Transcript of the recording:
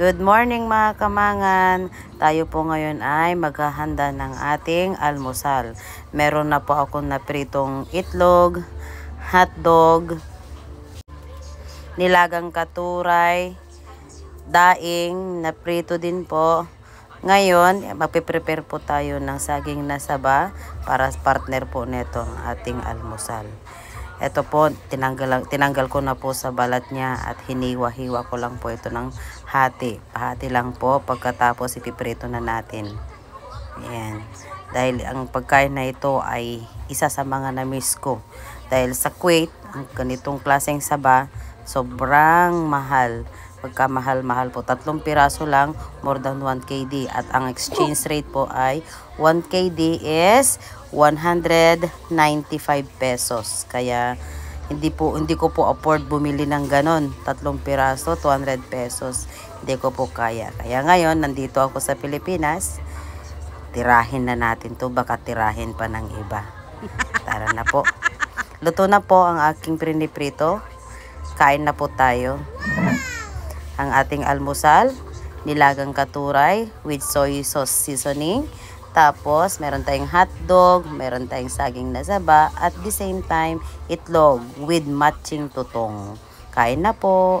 Good morning mga kamangan. Tayo po ngayon ay maghahanda ng ating almusal. Meron na po akong napritong itlog, hotdog, nilagang katuray, daing, naprito din po. Ngayon, magpe-prepare po tayo ng saging na saba para partner po nitong ating almusal. Ito po, tinanggal ko na po sa balat niya at hiniwa-hiwa ko lang po ito ng hati. Pahati lang po, pagkatapos ipiprito na natin. Ayan. Dahil ang pagkain na ito ay isa sa mga na-miss ko. Dahil sa Kuwait, ang ganitong klaseng saba, sobrang mahal. Pagkamahal-mahal po. 3 piraso lang, more than 1 KD. At ang exchange rate po ay 1 KD is 195 pesos. Kaya hindi ko po afford bumili ng ganon. 3 piraso, 200 pesos. Hindi ko po kaya. Kaya ngayon, nandito ako sa Pilipinas. Tirahin na natin to. Baka tirahin pa ng iba. Tara na po. Luto na po ang aking priniprito. Kain na po tayo. Ang ating almusal, nilagang katuray with soy sauce seasoning. Tapos, meron tayong hotdog, meron tayong saging na saba, at the same time, itlog with matching tutong. Kain na po!